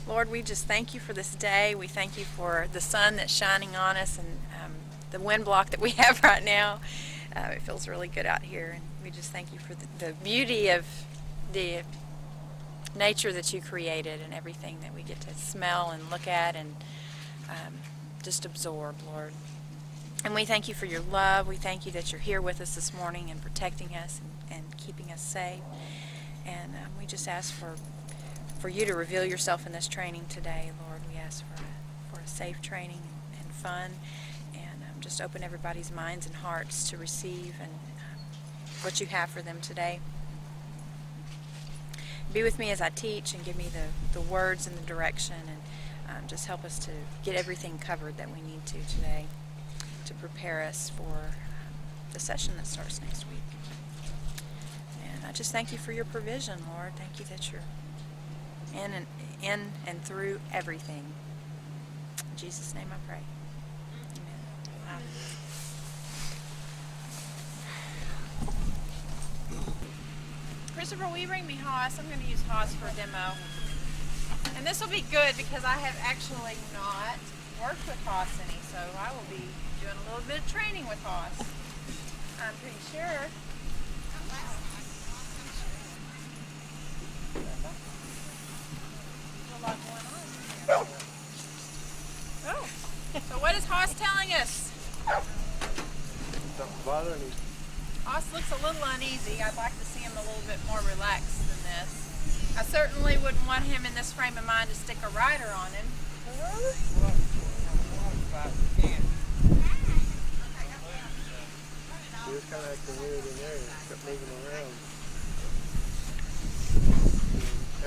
Lord, we just thank you for this day. We thank you for the sun that's shining on us and the wind block that we have right now. It feels really good out here, and we just thank you for the beauty of the nature that you created and everything that we get to smell and look at and just absorb, Lord. And we thank you for your love. We thank you that you're here with us this morning and protecting us and keeping us safe. And we just ask for you to reveal yourself in this training today, Lord. We ask for a safe training and fun, and just open everybody's minds and hearts to receive and what you have for them today. Be with me as I teach and give me the words and the direction, and just help us to get everything covered that we need to today to prepare us for the session that starts next week. And I just thank you for your provision, Lord. Thank you that you're in and through everything. In Jesus' name I pray. Amen. Christopher, will you bring me Haas? I'm going to use Haas for a demo. And this will be good because I have actually not worked with Haas any, so I will be doing a little bit of training with Haas. I'm pretty sure. There's a lot going on here. Oh, so what is Haas telling us? Something bothering you? Haas looks a little uneasy. I'd like to see him a little bit more relaxed than this. I certainly wouldn't want him in this frame of mind to stick a rider on him. He was kind of acting weird in there. He kept moving around.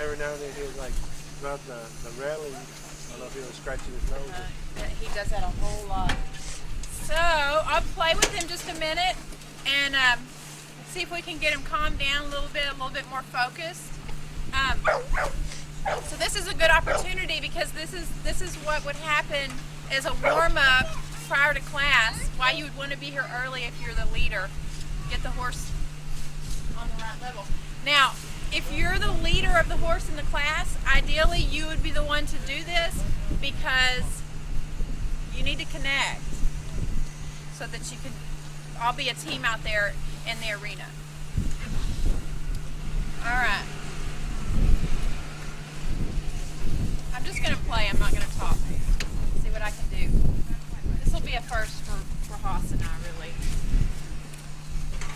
Every now and then he was like about the railing. I don't know if he was scratching his nose. He does that a whole lot. So I'll play with him just a minute and see if we can get him calmed down a little bit more focused. So this is a good opportunity because this is what would happen as a warm-up prior to class. Why you would want to be here early if you're the leader. Get the horse on the right level. Now, if you're the leader of the horse in the class, ideally you would be the one to do this because you need to connect so that you can all be a team out there in the arena. All right. I'm just going to play. I'm not going to talk. See what I can do. This will be a first for Haas and I, really.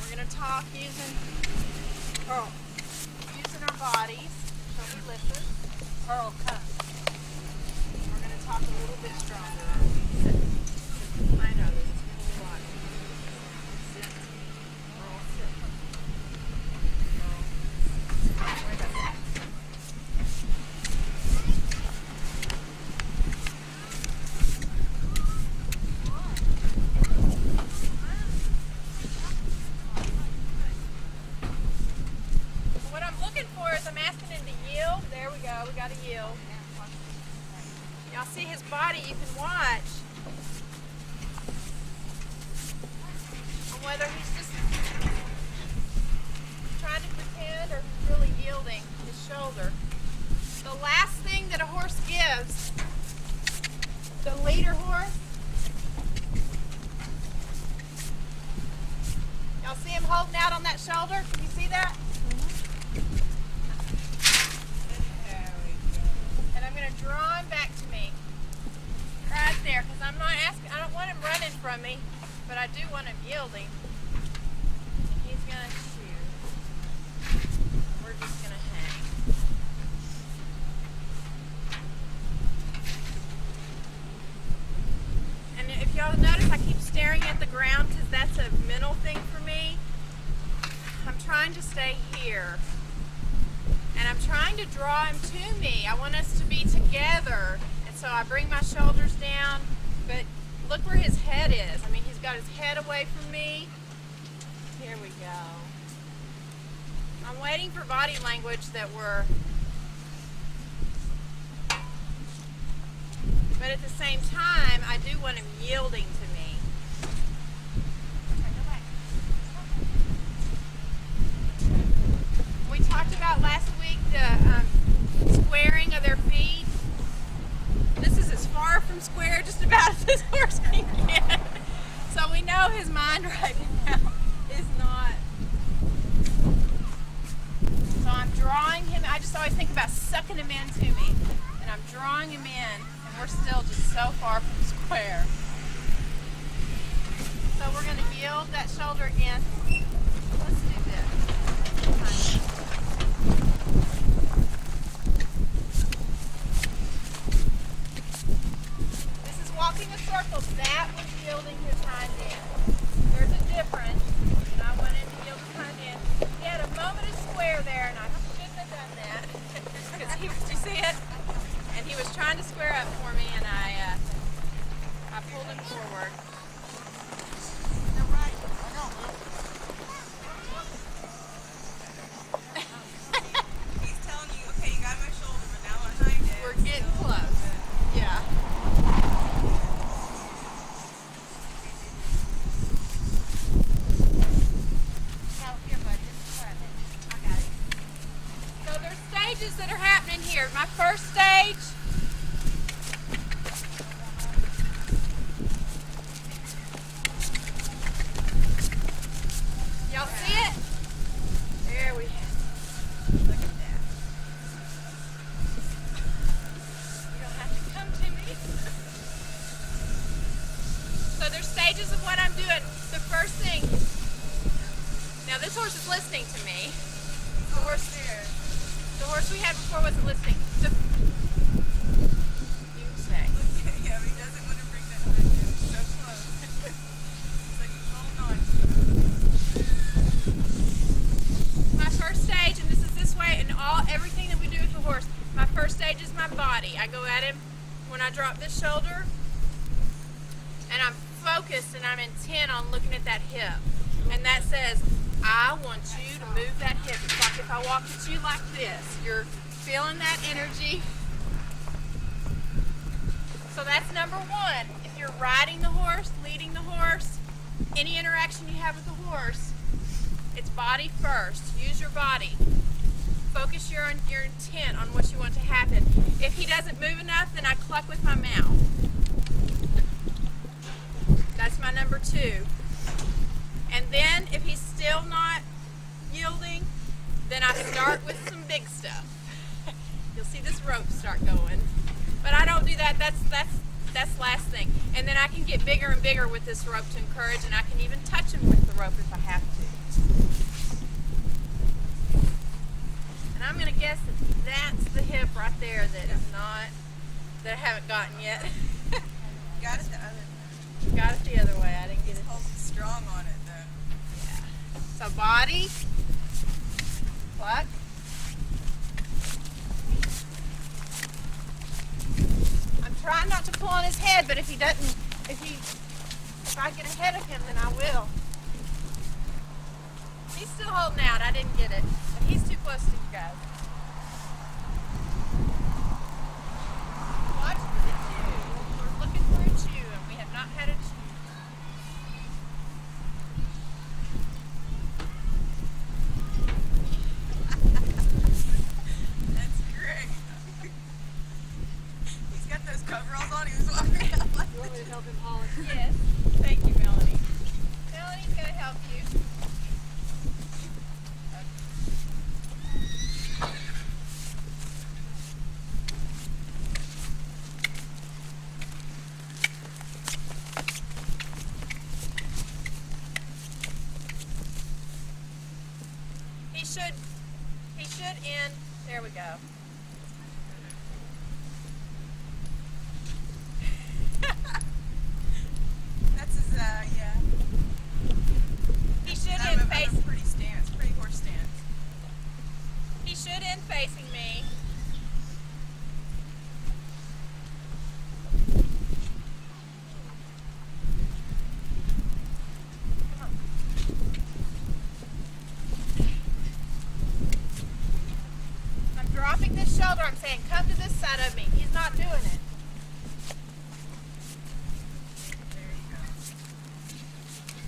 We're going to talk using our bodies. Shoulder lifter. Earl, come. We're going to talk a little bit stronger. I know this is going to be a lot. Sit. Earl, sit. Earl. Where does that? Yield. Y'all see his body, you can watch on whether he's just trying to pretend or really yielding his shoulder. The last thing that a horse gives, the leader horse, y'all see him holding out on that shoulder? Can you see that? Draw him back to me, right there, because I'm not asking. I don't want him running from me, but I do want him yielding. And he's gonna chew. We're just gonna hang. And if y'all notice, I keep staring at the ground because that's a mental thing for me. I'm trying to stay here. And I'm trying to draw him to me. I want us to be together. And so I bring my shoulders down, but look where his head is. I mean, he's got his head away from me. Here we go. I'm waiting for body language that we're... But at the same time, I do want him yielding to me. We talked about last week the squaring of their feet. mind right now is not. So I'm drawing him. I just always think about sucking him into me. And I'm drawing him in, and we're still just so far from square. So we're going to yield that shoulder again. Let's do this. This is walking a circle. That was yielding his hind end. There's a difference. And I went in to yield his hind end. He had a moment of square there, and I shouldn't have done that. Because did you see it? And he was trying to square up for me, and I pulled him forward. He's telling you, okay, you got my shoulder, but now I'm behind it. We're getting close. Yeah. Here, bud. Just grab it. I got it. So there's stages that are happening here. My first stage. Y'all see it? There we have it. Look at that. You don't have to come to me. So there's stages of what I'm doing. The first thing. Now this horse is listening to me. The horse we had before wasn't listening. You say. Yeah, but he doesn't want to bring that hind end so close. It's like he's holding on. My first stage, and this is this way, and everything that we do with the horse. My first stage is my body. I go at him when I drop this shoulder, and I'm focused and I'm intent on looking at that hip. And that says, I want you to move that hip. It's like if I walked at you like this. You're feeling that energy. So that's number one. If you're riding the horse, leading the horse, any interaction you have with the horse, it's body first. Use your body. Focus your intent on what you want to happen. If he doesn't move enough, then I cluck with my mouth. That's my number two. And then if he's still not yielding, then I start with some big stuff. You'll see this rope start going. But I don't do that. That's last thing. And then I can get bigger and bigger with this rope to encourage, and I can even touch him with the rope if I have to. And I'm going to guess that that's the hip right there that is not, that I haven't gotten yet. Got it the other way. Got it the other way. I didn't get it. Holding strong on it though. Yeah. So body, cluck. I'm trying not to pull on his head, but if he doesn't, if I get ahead of him, then I will. He's still holding out. I didn't get it, but he's too close to you guys. Watch for the chew. We're looking for a chew, and we have not had a chew. That's great. He's got those coveralls on. He was walking out like You want me to help him haul it? Yes. Thank you, Melanie. Melanie's going to help you. He should end. There we go. that's his yeah. He should I'm end a facing. pretty horse stance. He should end facing me. I'm dropping this shoulder. I'm saying, come to this side of me. He's not doing it. There you go.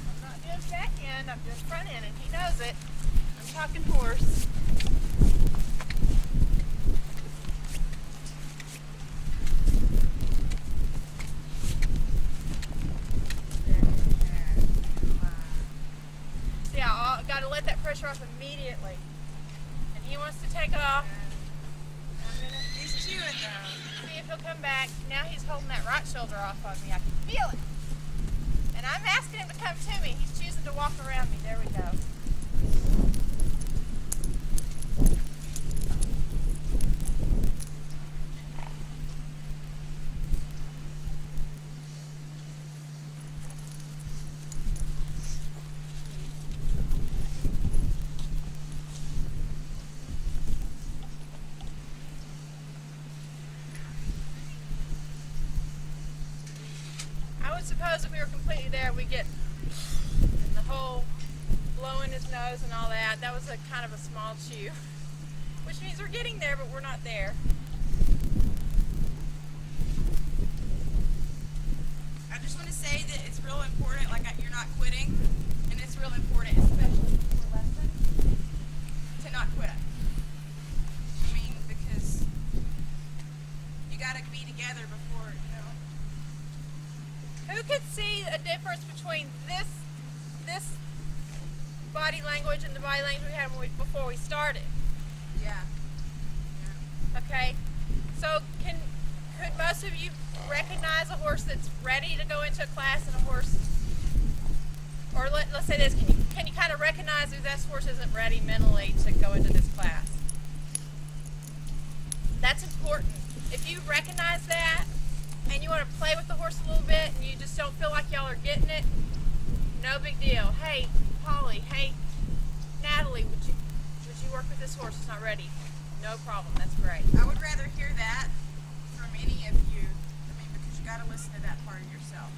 I'm not doing back end. I'm doing front end, and he knows it. I'm talking horse. There. Come on. off immediately. And he wants to take off. I'm gonna He's chewing though. see if he'll come back. Now he's holding that right shoulder off on me. I can feel it. And I'm asking him to come to me. He's choosing to walk around me. There we go. I would suppose if we were completely there, we'd get the whole blowing his nose and all that. That was a kind of a small chew, which means we're getting there, but we're not there. I just want to say that it's real important, like you're not quitting, and it's real important, especially before lessons, to not quit. I mean, because you got to be together before, you know. Who could see a difference between this body language and the body language we had before we started? Yeah. Okay, so could most of you recognize a horse that's ready to go into a class and a horse, or let's say this, can you kind of recognize if this horse isn't ready mentally to go into this class? That's important. If you recognize that and you want to play with the horse a little bit and you just don't feel like y'all are getting it, no big deal. Hey, Polly, hey, Natalie, would you work with this horse? It's not ready. No problem. That's great. I would rather hear that from any of you. I mean, because you got to listen to that part of yourself.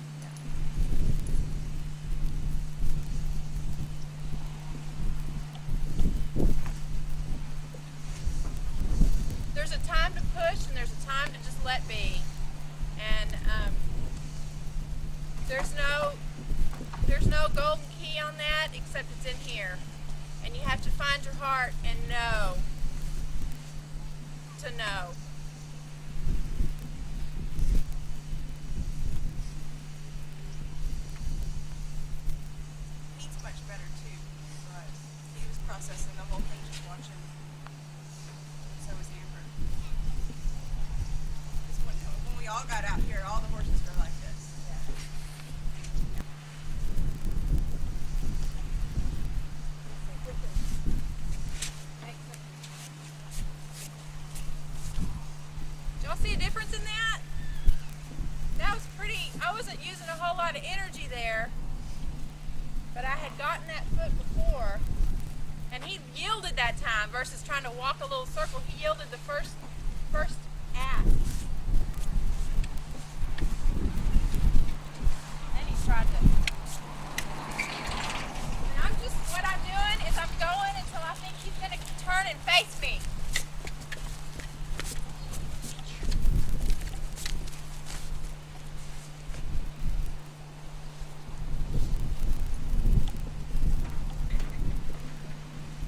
There's a time to push and there's a time to just let be. And there's no golden key on that except it's in here. And you have to find your heart and know to know. He's much better too, but he was processing the whole thing just watching. So was Amber. When we all got out here, all the horses were like this. Did y'all see a difference in that? That was pretty, I wasn't using a whole lot of energy there, but I had gotten that foot before, and he yielded that time versus trying to walk a little circle. He yielded the first act. Then he tried to. And what I'm doing is I'm going until I think he's going to turn and face me.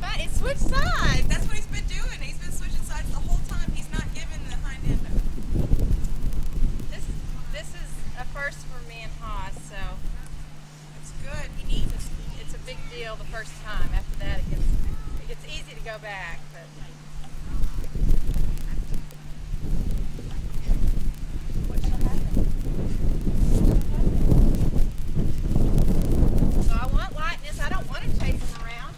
But it switched sides. That's what he's been doing. He's been switching sides the whole time. He's not giving the hind end up. This is a first for me and Haas, so It's good. He needs it. it's a big deal the first time. After that, it gets easy to go back. But what shall happen? So I want lightness. I don't want to chase him around.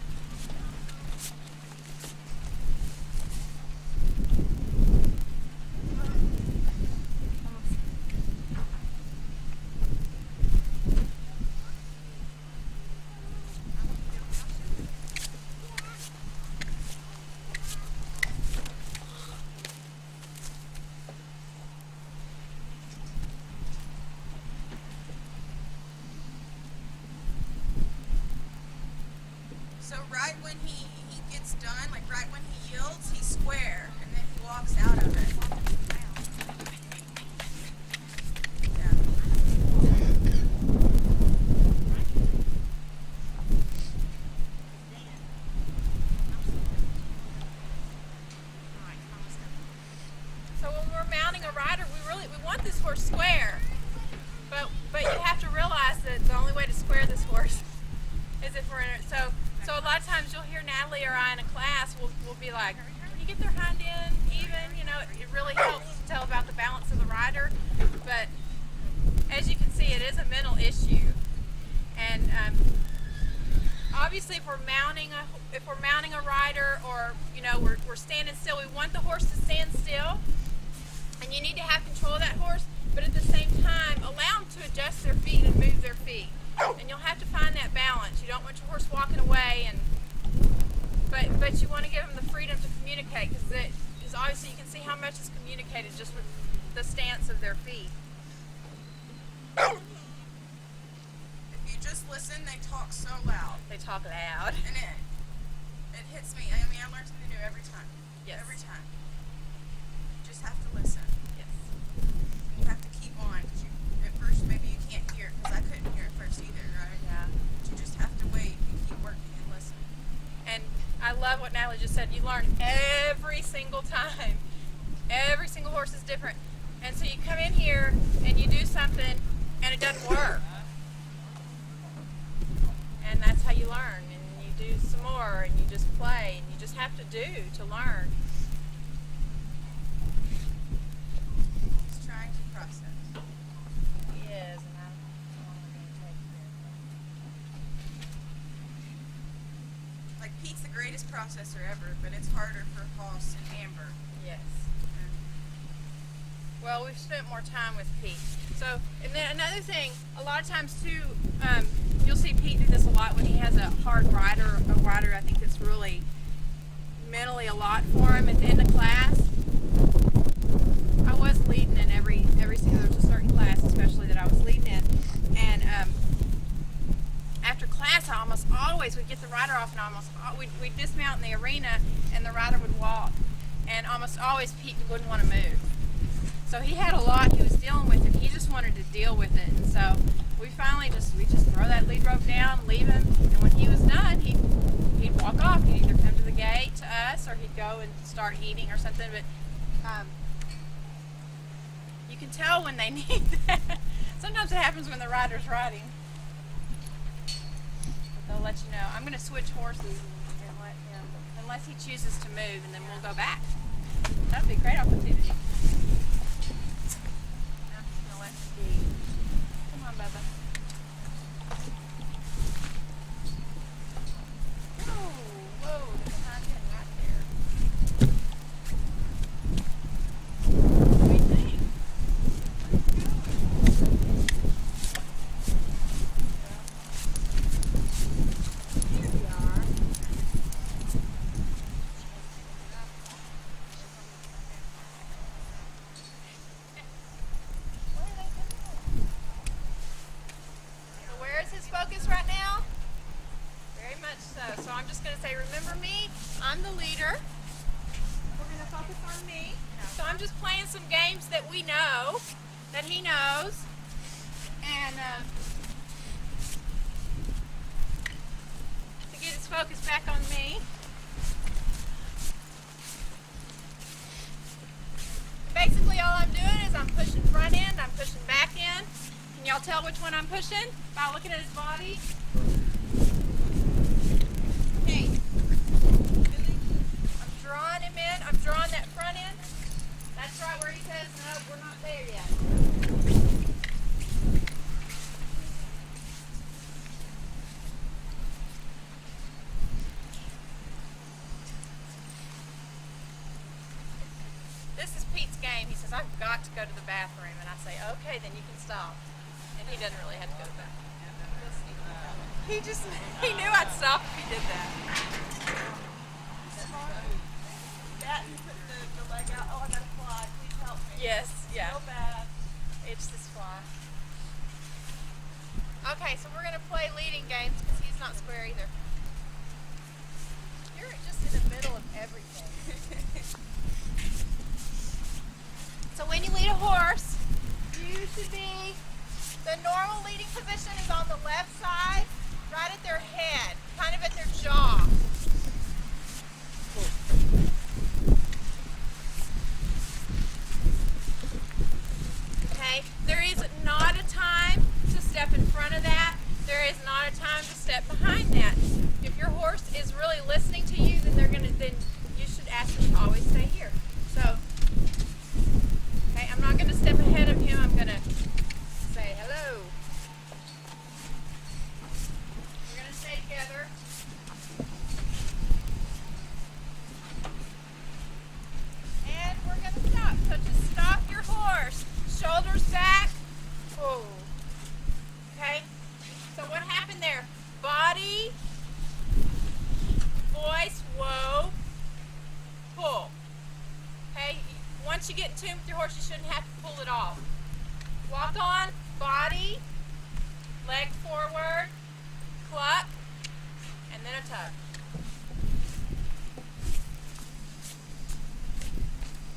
So right when he gets done, like right when he yields, he's square, and then he walks out of it. So when we're mounting a rider, we want this horse square, but you have to realize that the only way to square this horse is if we're in it. So So a lot of times you'll hear Natalie or I in a class, we'll be like, can you get their hind end even? You know, it really helps to tell about the balance of the rider. But as you can see, it is a mental issue. And obviously if we're mounting a rider, or you know, we're standing still, we want the horse to stand still. And you need to have control of that horse, but at the same time, allow them to adjust their feet and move their feet. And you'll have to find that balance. You don't want your horse walking away, but you want to give them the freedom to communicate, because obviously you can see how much is communicated just with the stance of their feet. If you just listen, they talk so loud. They talk loud. And it hits me. I mean, I learn something new every time. Yes. Every time. You just have to listen. Yes. And you have to keep on, because at first maybe you can't hear, because I couldn't hear at first either, right? Yeah. But you just have to wait and keep working and listen. And I love what Natalie just said. You learn every single time. Every single horse is different. And so you come in here and you do something and it doesn't work. And that's how you learn. And you do some more and you just play and you just have to do to learn. It's trying to process. He is, and I'm going to take Like, Pete's the greatest processor ever, but it's harder for Hoss and Amber. Yes. Well, we've spent more time with Pete. So, and then another thing, a lot of times too, you'll see Pete do this a lot when he has a hard rider, a rider I think that's really mentally a lot for him at the end of class. I was leading in every single, there was a certain class especially that I was leading in, and after class I almost always would get the rider off, and we'd dismount in the arena and the rider would walk, and almost always Pete wouldn't want to move. So he had a lot he was dealing with, and he just wanted to deal with it. And so we finally just throw that lead rope down, leave him, and when he was done, he'd walk off. He'd either come to the gate to us, or he'd go and start eating or something. But you can tell when they need that. Sometimes it happens when the rider's riding. But they'll let you know. I'm going to switch horses and let him, unless he chooses to move, and then we'll go back. That'd be a great opportunity. Come on, Bubba. Whoa, there's a hind end right there. What do you think? Here we are. So where is his focus right now? Very much so. So I'm just going to say, remember me? I'm the leader. We're going to focus on me. So I'm just playing some games that we know, that he knows. And to get his focus back on me. Basically all I'm doing is I'm pushing front end, I'm pushing back end. Can y'all tell which one I'm pushing by looking at his body? Okay. I'm drawing him in, I'm drawing that front end. That's right where he says, no, we're not there yet. This is Pete's game. He says, I've got to go to the bathroom. And I say, okay, then you can stop. And he doesn't really have to go to the bathroom. He knew I'd stop if he did that. That and put the leg out. Oh, I gotta fly. Please help me. Yes, yeah. So bad. It's this fly. Okay, so we're going to play leading games because he's not square either. You're just in the middle of everything. So when you lead a horse, you should be, the normal leading position is on the left side, right at their head, kind of at their jaw. Okay, there is not a time to step in front of that. There there is not a time to step behind that. If your horse is really listening to you, then you should ask them to always stay here. So, okay, I'm not going to step ahead of him. I'm going to say hello. We're going to stay together. And we're going to stop. So just stop your horse. Shoulders back. Whoa. Okay? So what happened there? Body, voice, whoa, pull. Okay? Once you get in tune with your horse, you shouldn't have to pull it off. Walk on, body, leg forward, cluck, and then a tug.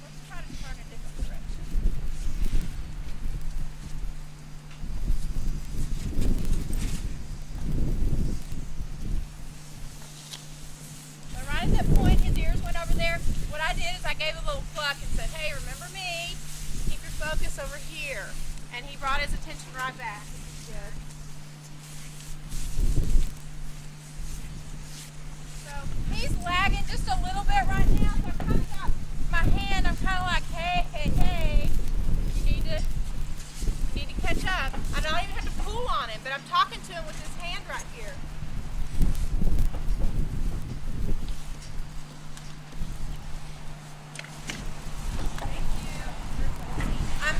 Let's try to turn a different direction. So right at that point, his ears went over there. What I did is I gave a little cluck and said, hey, remember me? Keep your focus over here. And he brought his attention right back. Good. So he's lagging just a little bit right now. So I've kind of got my hand, I'm kind of like, hey, hey, hey. You need to catch up. I don't even have to pull on him, but I'm talking to him with his hand right here.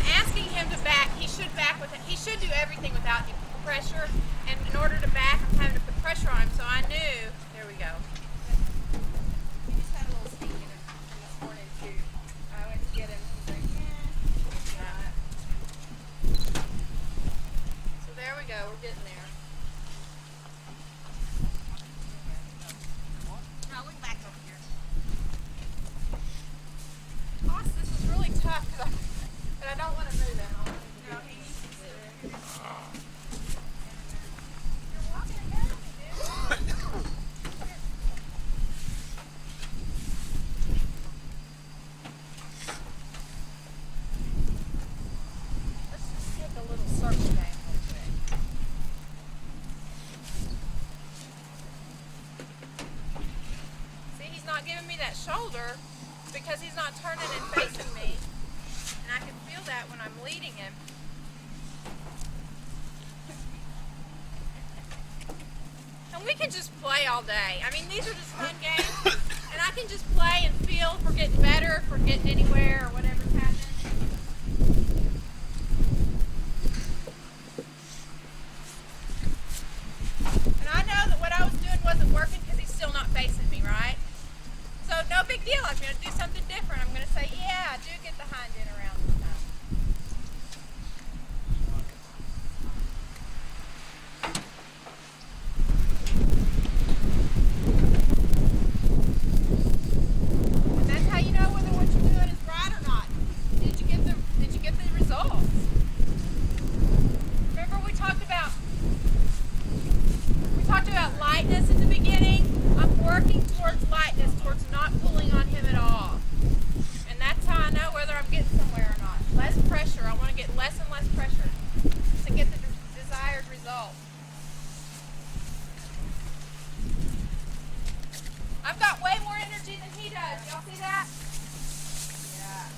Asking him to back. He should back with it. He should do everything without pressure, and in order to back, I'm having to put pressure on him. So I knew. There we go. He just had a little sneak in him this morning too. I went to get him. He's like, yeah, not. So there we go. We're getting there. No, look back over here. Gosh, this is really tough because I don't want to move him. No, he needs to sit right here. You're walking ahead of me, dude. Let's just take a little circle game real quick. See, he's not giving me that shoulder because he's not turning and facing me. And I can feel that when I'm leading him. And we can just play all day. I mean, these are just fun games. And I can just play and feel if we're getting better, if we're getting anywhere, or whatever's happening. And I know that what I was doing wasn't working because he's still not facing me, right? So no big deal. I'm going to do something different. I'm going to say, yeah, I do get the hind end around this time. And that's how you know whether what you're doing is right or not. Did you get the results? Remember we talked about lightness in the beginning. I'm working towards lightness, towards not pulling on him at all. And that's how I know whether I'm getting somewhere or not. Less pressure. I want to get less and less pressure to get the desired result. I've got way more energy than he does. Y'all see that? Yeah.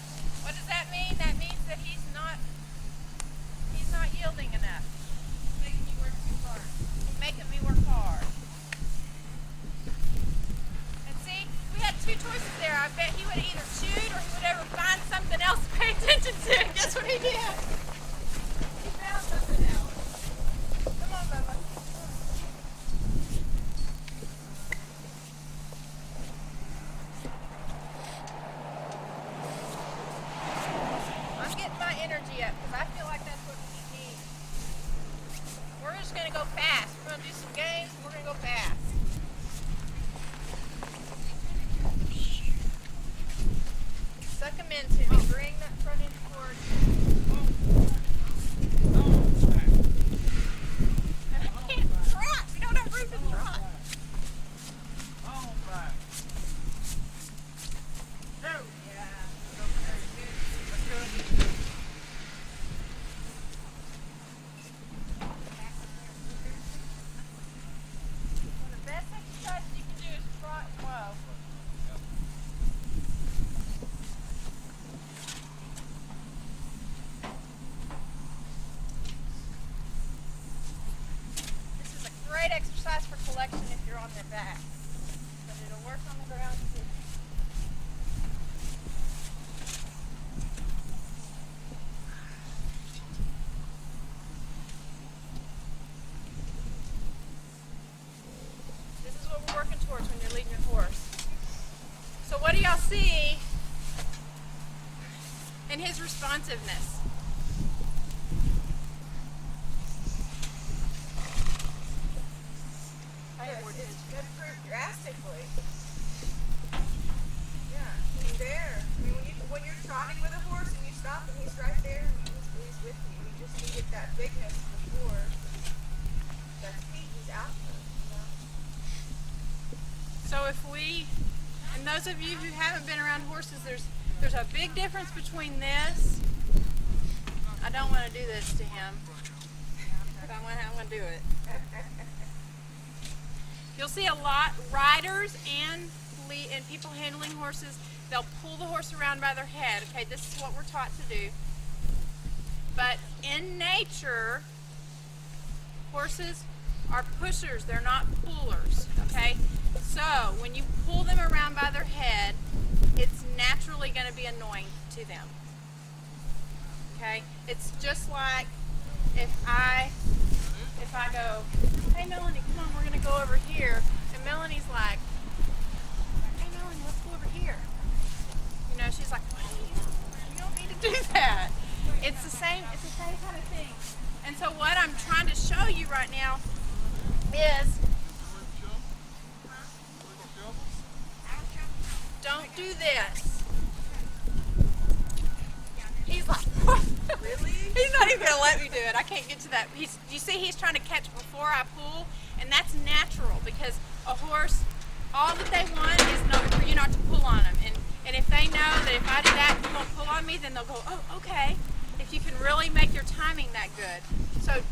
What does that mean? That means that he's not yielding enough. Making you work too hard. He's making me work hard. And see, we had two choices there. I bet he would either shoot or he would ever find something else to pay attention to. And guess what he did? He found something else. Come on, Bubba. I'm getting my energy up because I feel like that's what he needs. We're just going to go fast. We're going to do some games. We're going to go fast. Suck him into me. Bring that front end forward. And I can't trot. We don't have room to trot. you're on their back. But it'll work on the ground too. This is what we're working towards when you're leading your horse. So what do y'all see in his responsiveness? It's improved drastically. Yeah, I mean there. I mean when you're trotting with a horse and you stop and he's right there, he's with you. He just needed that bigness before. That speed, he's out there, you know. So if we, and those of you who haven't been around horses, there's a big difference between this. I don't want to do this to him, but I'm going to do it. You'll see a lot, riders and people handling horses, they'll pull the horse around by their head. Okay, this is what we're taught to do. But in nature, horses are pushers, they're not pullers, okay? So when you pull them around by their head, it's naturally going to be annoying to them, okay? It's just like if I go, hey Melanie, come on, we're going to go over here, and Melanie's like, hey Melanie, let's go over here. You know, she's like, please, you don't need to do that. It's the same kind of thing. And so what I'm trying to show you right now is, don't do this. He's like, what? Really? He's not even gonna let me do it. I can't get to that. You see, he's trying to catch before I pull, and that's natural because a horse, all that they want is for you not to pull on them. And if they know that if I do that, you won't pull on me, then they'll go, oh, okay. If you can really make your timing that good. So,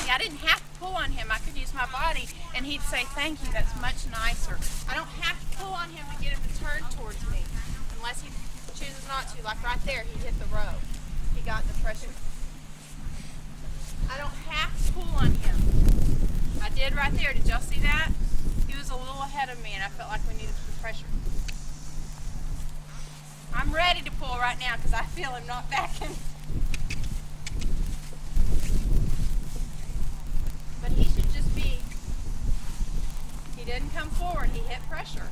see, I didn't have to pull on him. I could use my body, and he'd say, thank you, that's much nicer. I don't have to pull on him to get him to turn towards me, unless he chooses not to. Like right there, he hit the rope. He got the pressure. I don't have to pull on him. I did right there. Did y'all see that? He was a little ahead of me, and I felt like we needed some pressure. I'm ready to pull right now because I feel him not backing. But he should just be, he didn't come forward, he hit pressure.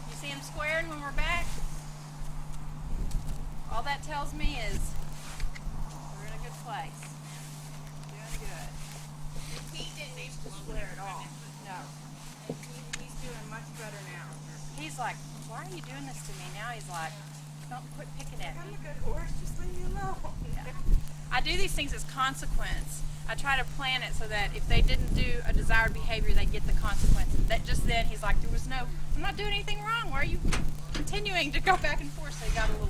You see him squaring when we're back? All that tells me is we're in a good place. Doing good. He didn't used to swear at all. No. And he's doing much better now. He's like, why are you doing this to me? Now he's like, don't quit picking at I'm me. a good horse, just leave me alone. Yeah. I do these things as consequence. I try to plan it so that if they didn't do a desired behavior, they get the consequence. That just then he's like, I'm not doing anything wrong. Why are you continuing to go back and forth? So he got a little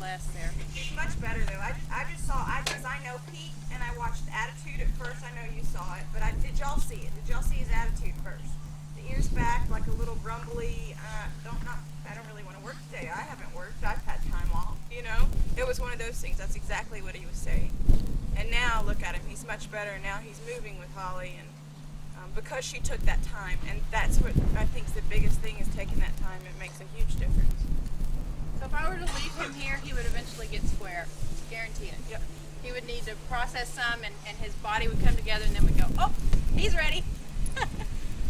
less there. He's much better though. I just saw, because I know Pete and I watched Attitude at first. I know you saw it, but did y'all see it? Did y'all see his attitude first? The ears back, like a little grumbly, I don't really want to work today. I haven't worked. I've had time off, you know? It was one of those things. That's exactly what he was saying. And now look at him. He's much better. Now he's moving with Holly, and because she took that time, and that's what I think is the biggest thing, is taking that time. It makes a huge difference. So if I were to leave him here, he would eventually get square. Guarantee it. Yep. He would need to process some, and his body would come together, and then we'd go, oh, he's ready.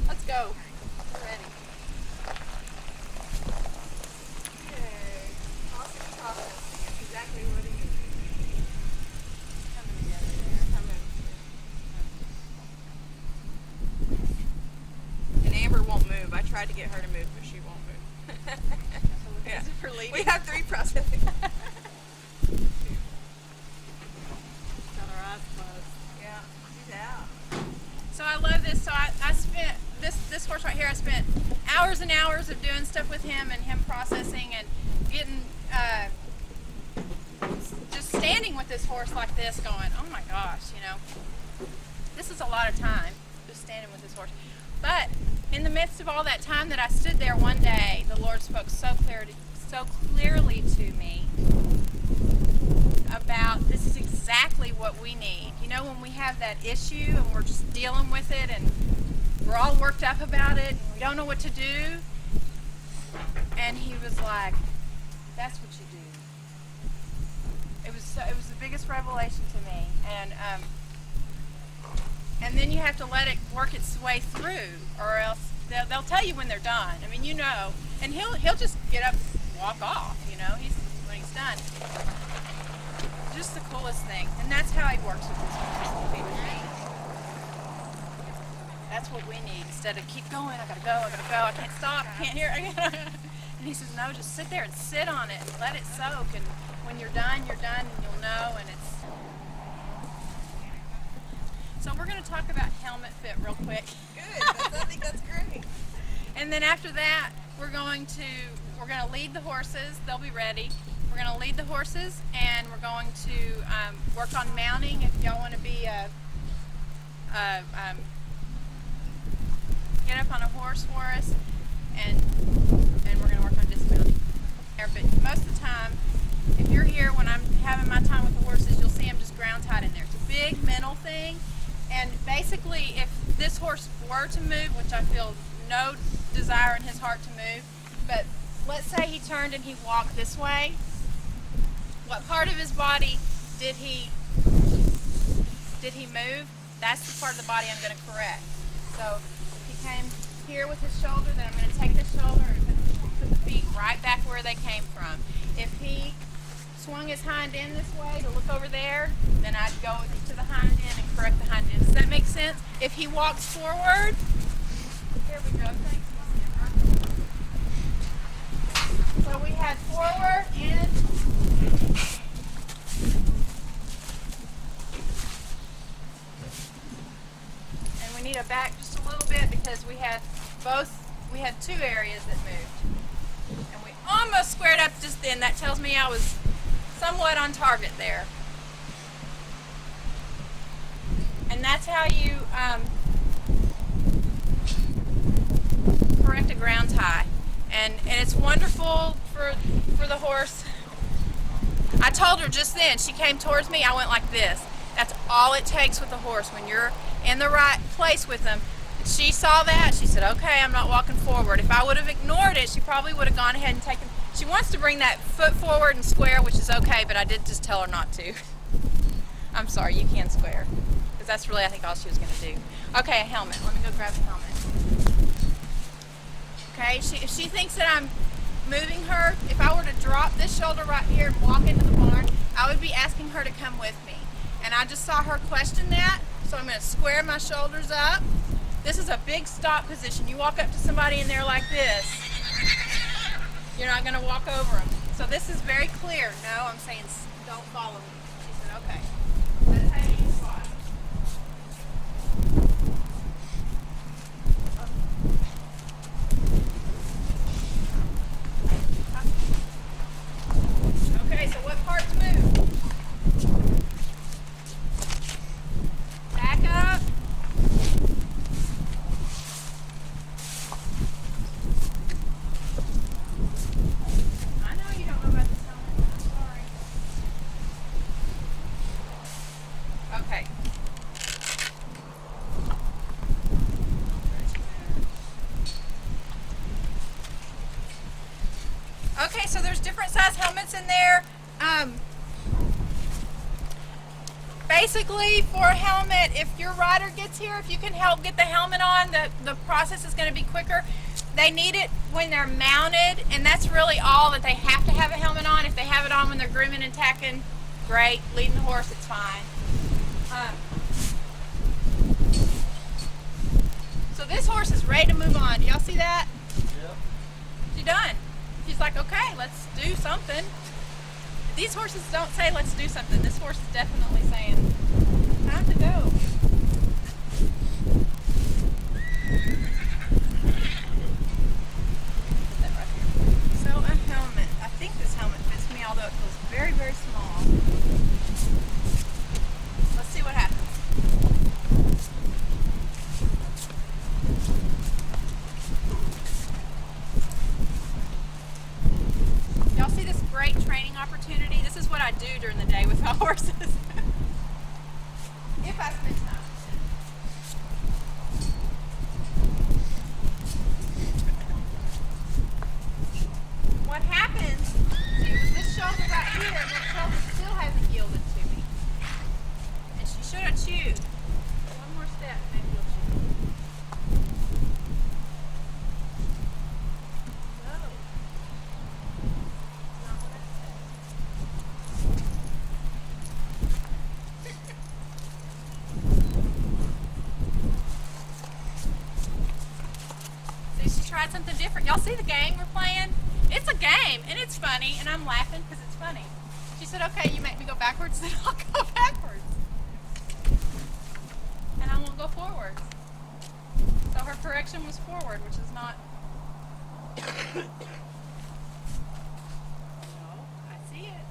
Let's go. We're ready. Okay. Awesome processing. It's exactly what he needs. Coming together there. And Amber won't move. I tried to get her to move, but she won't move. So we're Yeah. busy for leading. We have 3 processing. Got our eyes closed. Yeah, she's out. So I love this. So I spent this horse right here. I spent hours and hours of doing stuff with him and him processing and getting just standing with this horse like this, going, oh my gosh, you know, this is a lot of time just standing with this horse. But In the midst of all that time that I stood there one day, the Lord spoke so clearly to me about this is exactly what we need. You know, when we have that issue and we're just dealing with it and we're all worked up about it and we don't know what to do. And he was like, that's what you do. It was the biggest revelation to me. And then you have to let it work its way through, or else they'll tell you when they're done. I mean, you know, and he'll just get up and walk off, you know, when he's done. Just the coolest thing. And that's how he works with me. That's what we need. Instead of keep going, I gotta go, I can't stop, I can't hear. And he says, no, just sit there and sit on it and let it soak. And when you're done, and you'll know. And it's. So we're going to talk about helmet fit real quick. Good. I think that's great. And then after that, we're going to lead the horses. They'll be ready. We're going to lead the horses, and we're going to work on mounting. If y'all want to be get up on a horse for us, and we're going to work on dismounting. But most of the time, if you're here when I'm having my time with the horses, you'll see them just ground tied in there. It's a big mental thing. And basically, if this horse were to move, which I feel no desire in his heart to move, but let's say he turned and he walked this way, what part of his body did he move? That's the part of the body I'm going to correct. So if he came here with his shoulder, then I'm going to take this shoulder and put the feet right back where they came from. If he swung his hind end this way to look over there, then I'd go to the hind end and correct the hind end. Does that make sense? If he walks forward, here we go. Thanks, Amber. So we had forward and we need a back just a little bit because we had two areas that moved. And we almost squared up just then. That tells me I was somewhat on target there. And that's how you correct a ground tie. And it's wonderful for the horse. I told her just then, she came towards me, I went like this. That's all it takes with a horse when you're in the right place with them. She saw that, she said, okay, I'm not walking forward. If I would have ignored it, she probably would have gone ahead and taken. She wants to bring that foot forward and square, which is okay, but I did just tell her not to. I'm sorry, you can square. Because that's really, I think, all she was going to do. Okay, a helmet. Let me go grab a helmet. Okay, if she thinks that I'm moving her, if I were to drop this shoulder right here and walk into the barn, I would be asking her to come with me. And I just saw her question that, so I'm going to square my shoulders up. This is a big stop position. You walk up to somebody and they're like this. You're not going to walk over them. So this is very clear. No, I'm saying don't follow me. She said, okay. That's how you squat. Okay, so what parts move? Back up. I know you don't know about this helmet. I'm sorry. Okay. Okay, so there's different size helmets in there. Basically, for a helmet, if your rider gets here, if you can help get the helmet on, the process is going to be quicker. They need it when they're mounted, and that's really all that they have to have a helmet on. If they have it on when they're grooming and tacking, great. Leading the horse, it's fine. So this horse is ready to move on. Do y'all see that? Yep. She's done. She's like, okay, let's do something. These horses don't say let's do something. This horse is definitely saying, time to go. Put that right here. So a helmet. I think this helmet fits me, although it feels very, very small. Let's see what happens. chew. One more step, maybe you'll chew. No. Not what I said. See, she tried something different. Y'all see the game we're playing? It's a game, and it's funny, and I'm laughing because it's funny. She said, okay, you make me go backwards, then I'll go backwards. And I won't go forwards. So her correction was forward, which is not... No, I see it.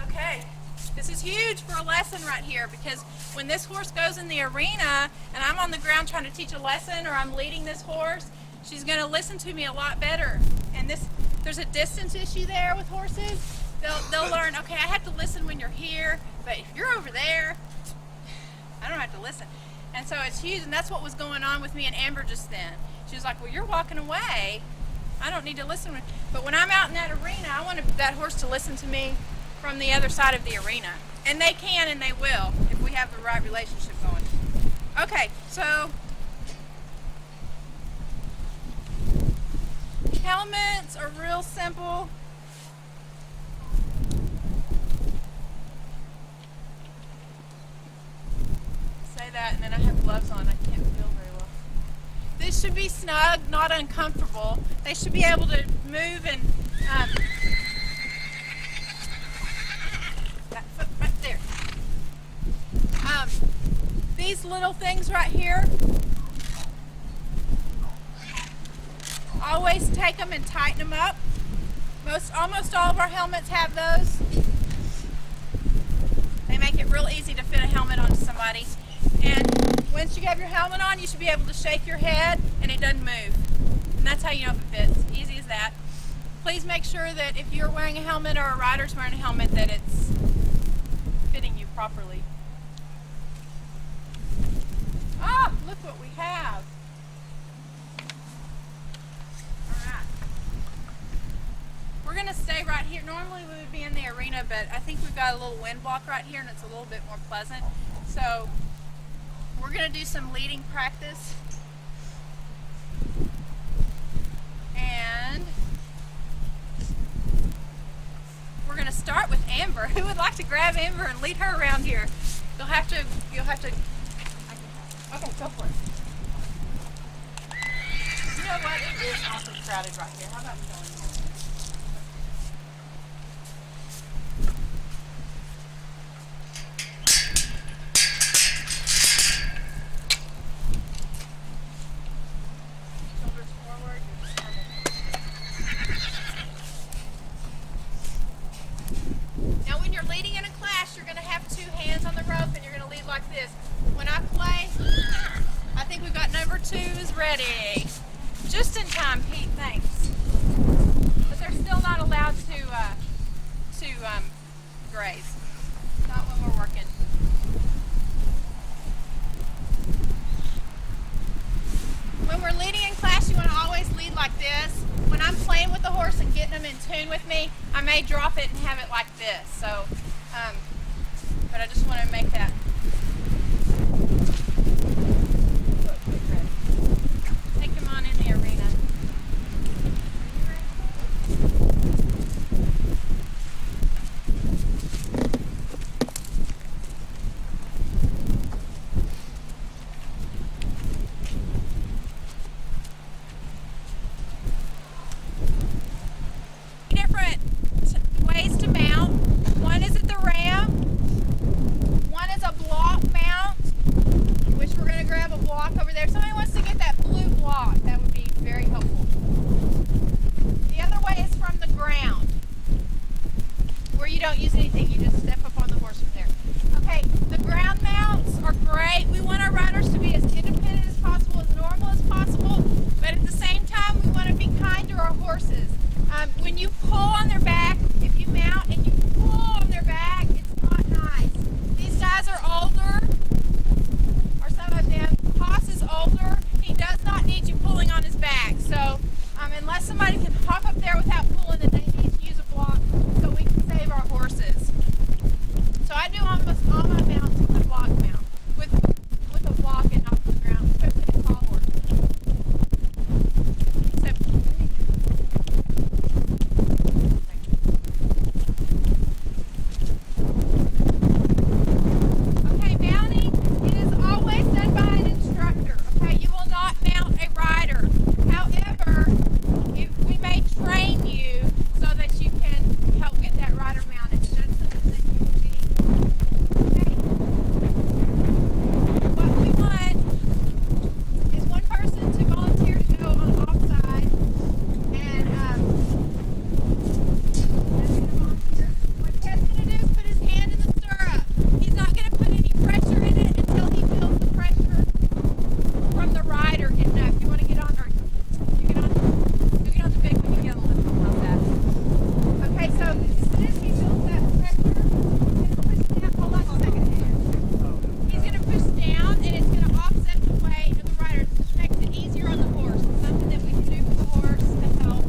Okay, this is huge for a lesson right here, because when this horse goes in the arena and I'm on the ground trying to teach a lesson, or I'm leading this horse, she's going to listen to me a lot better. And there's a distance issue there with horses. They'll learn, okay, I have to listen when you're here, but if you're over there, I don't have to listen. And so it's huge, and that's what was going on with me and Amber just then. She was like, well, you're walking away. I don't need to listen. But when I'm out in that arena, I want that horse to listen to me from the other side of the arena. And they can and they will if we have the right relationship going. Okay, so helmets are real simple. Say that and then I have gloves on. I can't feel very well. This should be snug, not uncomfortable. They should be able to move and that foot right there. These little things right here, always take them and tighten them up. Almost all of our helmets have those. They make it real easy to fit a helmet onto somebody. And once you have your helmet on, you should be able to shake your head and it doesn't move. And that's how you know if it fits. Easy as that. Please make sure that if you're wearing a helmet or a rider's wearing a helmet, that it's fitting you properly. Ah, look what we have. Alright. We're going to stay right here. Normally we would be in the arena, but I think we've got a little wind block right here and it's a little bit more pleasant. So we're going to do some leading practice. And we're going to start with Amber. Who would like to grab Amber and lead her around here? You'll have to, okay, go for it. You know what? It is awfully crowded right here. How about we go in here? Shoulders forward. Now when you're leading in a class, you're going to have two hands on the rope and you're going to lead like this. When I play, I think we've got number 2 is ready. Just in time, Pete, thanks. But they're still not allowed to graze. Not when we're working. When we're leading in class, you want to always lead like this. When I'm playing with the horse and getting them in tune with me, I may drop it and have it like this. So, but I just want to make that. Take him on in the arena. Different ways to mount. One is at the ram. One is a block. So unless somebody can hop up there without pulling, then they need to use a block so we can save our horses. So I do almost all my mounts with a block mount, with a block and off the ground, especially a tall horse. Except okay, mounting, it is always done by an instructor. Okay, you will not mount a rider. However, if we may train you so that you can help get that rider mounted. So that's something that you will be. Okay. What we want is one person to volunteer to go on the offside and what Ted's going to do is put his hand in the stirrup. He's not going to put any pressure in it until he feels the pressure from the rider enough. You want to get on, or you get on the big one, you get on the little one like that. Okay, so as soon as he feels that pressure, he's going to push down. Hold on a second. He's going to push down, and it's going to offset the weight of the rider. It makes it easier on the horse. It's something that we can do for the horse to help.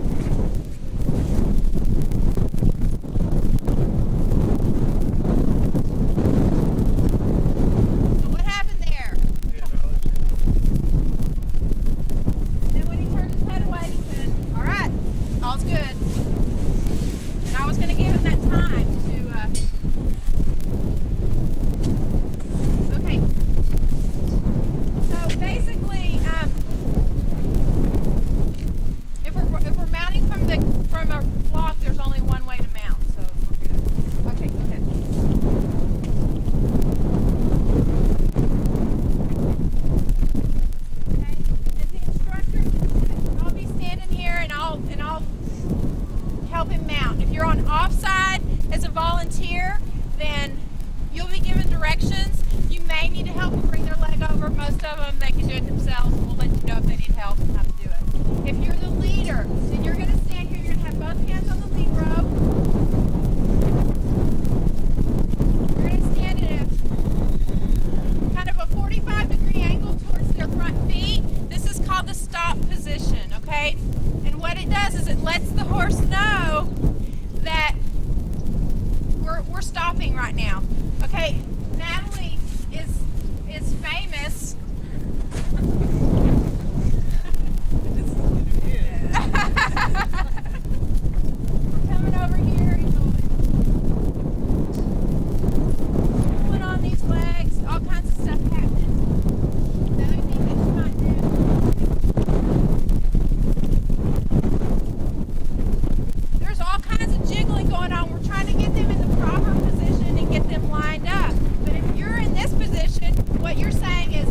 So what happened there? Then when he turned his head away, he said, all right, all's good. And I was going to give him that time to, okay. So basically, if we're mounting from a block, there's only one way to mount, so we're good. Okay, go ahead. Okay, as the instructor, I'll be standing here and I'll help him mount. If you're on offside as a volunteer, then you'll be given directions. You may need to help them bring their leg over. Most of them, they can do it themselves. We'll let you know if they need help and how to do it. If you're the leader, then you're going to stand here. You're going to have both hands on the lead rope. You're going to stand in a kind of a 45-degree angle towards their front feet. This is called the stop position, okay? And what it does is it lets the horse know that we're stopping right now. Okay, Natalie is famous. We're coming over here and pulling on these legs, all kinds of stuff happening. The other thing that you might do, there's all kinds of jiggling going on. We're trying to get them in the proper position and get them lined up. But if you're in this position, what you're saying is,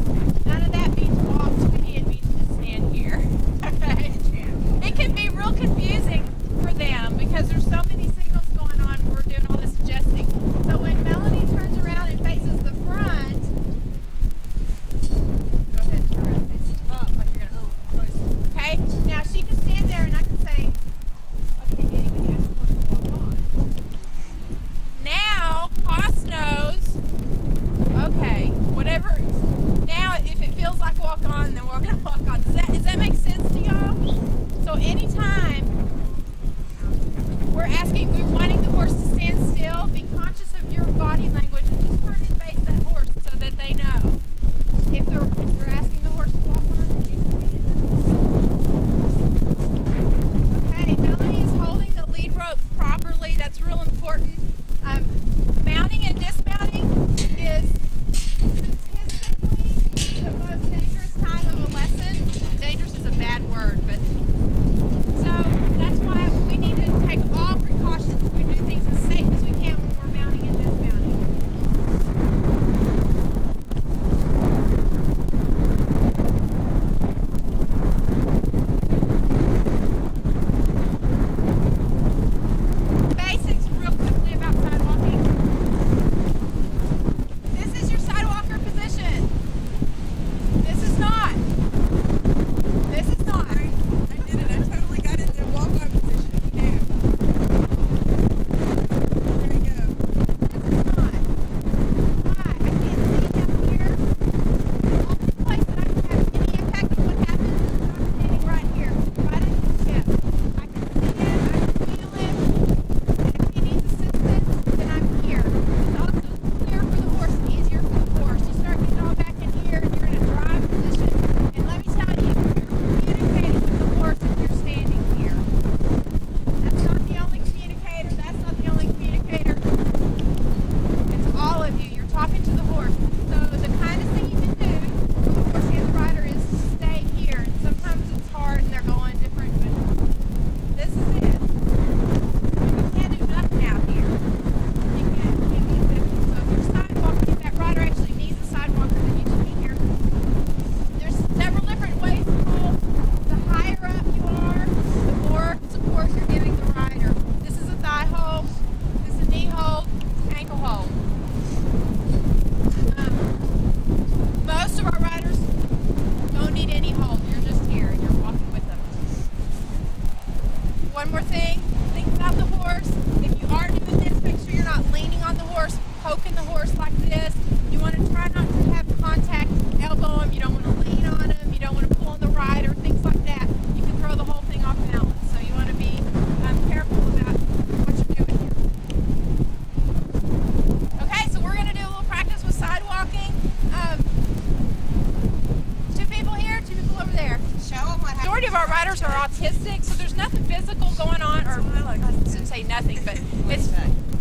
majority of our riders are autistic, so there's nothing physical going on, or I shouldn't say nothing, but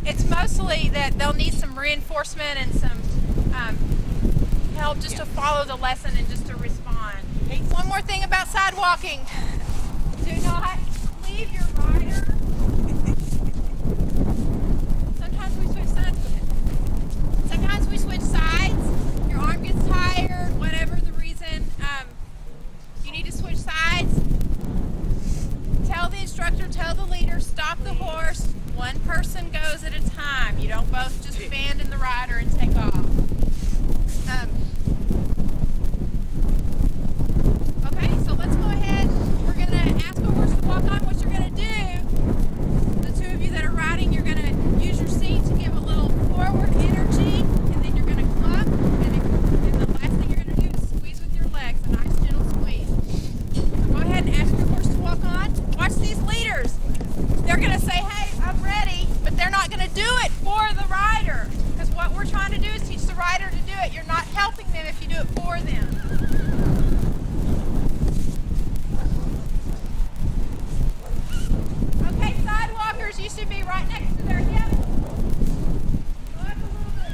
it's mostly that they'll need some reinforcement and some help just to follow the lesson and just to respond. One more thing about sidewalking. Do not leave your rider. Sometimes we switch sides with it. Sometimes we switch sides. Your arm gets tired, whatever the reason. You need to switch sides. Tell the instructor, tell the leader, stop the horse. One person goes at a time. You don't both just abandon the rider and take off. Okay, so let's go ahead. We're going to ask a horse to walk on. What you're going to do, the two of you that are riding, you're going to use your seat to give a little forward energy, and then you're going to clump, and the last thing you're going to do is squeeze with your legs, a nice gentle squeeze. Go ahead and ask your horse to walk on. Watch these leaders. They're going to say, hey, I'm ready, but they're not going to do it for the rider, because what we're trying to do is teach the rider to do it. You're not helping them if you do it for them. Okay, sidewalkers, you should be right next to their hip. Go up a little bit,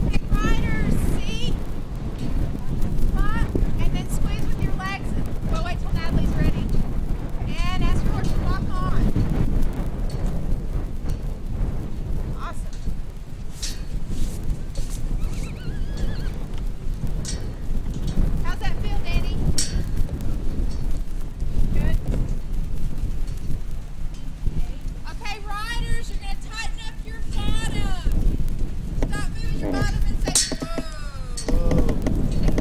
Okay, riders, seat, pump, and then squeeze with your legs. We'll wait till Natalie's ready. And ask your horse to walk on. Awesome. How's that feel, Danny? Good? Okay, riders, you're going to tighten up your bottom. Stop moving your bottom and say, whoa. And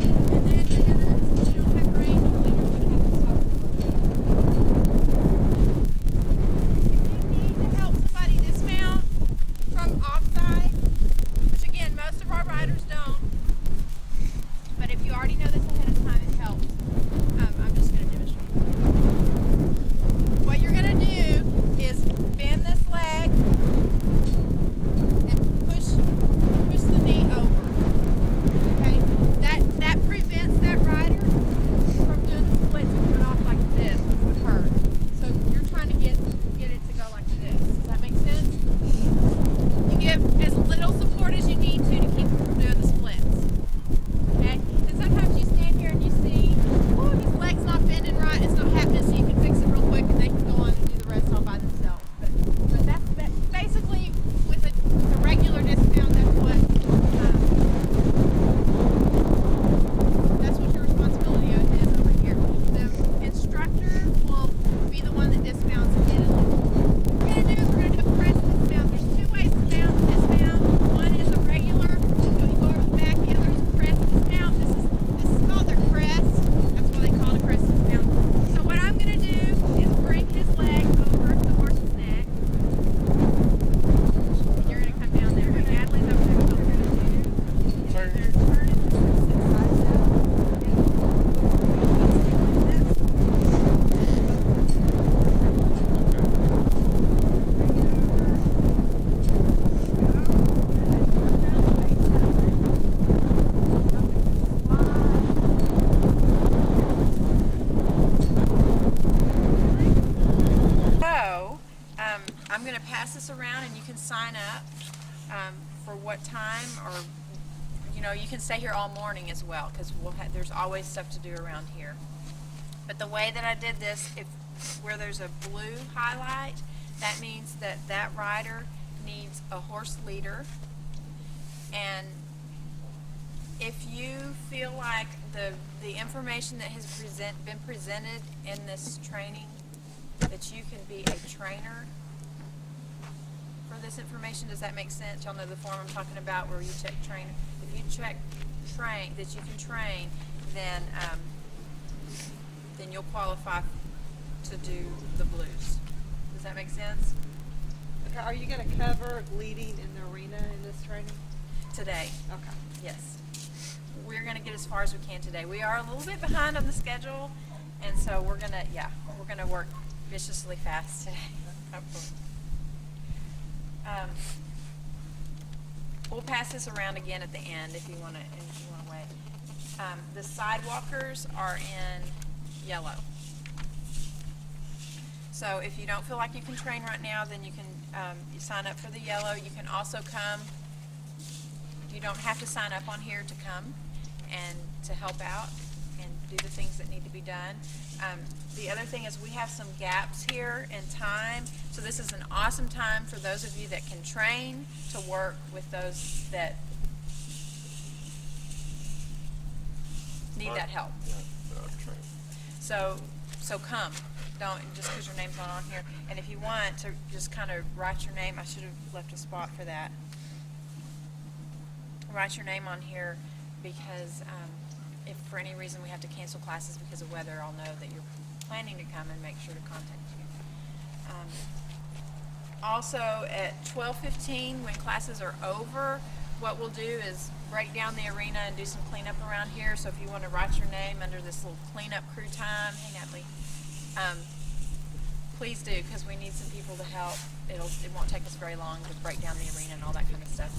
then you're going to, since you don't have range, you're going to have to stop. If you need to help somebody dismount from offside, which again, most of our riders don't, but if you already know this ahead of time, it helps. I'm just going to demonstrate. What you're going to do is bend this leg and push the knee over. Okay? That prevents that rider from doing the splits and coming off like this, which would hurt. So you're trying to get it to go like this. Does that make sense? You give as little support as you need to keep them from doing the splits. Okay? And sometimes you stand here and you see, oh, his leg's not bending right, it's not happening, so you can fix it real quick and they can go on and do the rest all by themselves. But that's basically with a regular dismount, that's what your responsibility is over here. The instructor will be the one that dismounts immediately. What we're going to do is we're going to do a press dismount. There's two ways to mount and dismount. One is a regular, you go over the back, the other is a press dismount. This is called their crest. That's why they call it a crest dismount. So what I'm going to do is bring his leg over the horse's neck. And you're going to come down there. Natalie's over there. What we're going to do is either turn it to sit sides out. So, I'm going to pass this around and you can sign up for what time, or you can stay here all morning as well, because there's always stuff to do around here. But the way that I did this, where there's a blue highlight, that means that rider needs a horse leader. And if you feel like the information that has been presented in this training, that you can be a trainer for this information, does that make sense? Y'all know the form I'm talking about where you check trainer. If you check train that you can train, then you'll qualify to do the blues. Does that make sense? Okay, are you going to cover leading in the arena in this training? Today. Okay. Yes. We're going to get as far as we can today. We are a little bit behind on the schedule, and so we're going to work viciously fast today. Hopefully. We'll pass this around again at the end if you want to wait. The sidewalkers are in yellow. So if you don't feel like you can train right now, then you can you sign up for the yellow. You can also come. You don't have to sign up on here to come and to help out and do the things that need to be done. The other thing is we have some gaps here in time. So this is an awesome time for those of you that can train to work with those that need that help. So come. Don't just because your name's not on here. And if you want to just kind of write your name, I should have left a spot for that. Write your name on here because if for any reason we have to cancel classes because of weather, I'll know that you're planning to come and make sure to contact you. Also at 12:15 when classes are over, what we'll do is break down the arena and do some cleanup around here. So if you want to write your name under this little cleanup crew time, hang on, Lee. Please do, because we need some people to help. It won't take us very long to break down the arena and all that kind of stuff.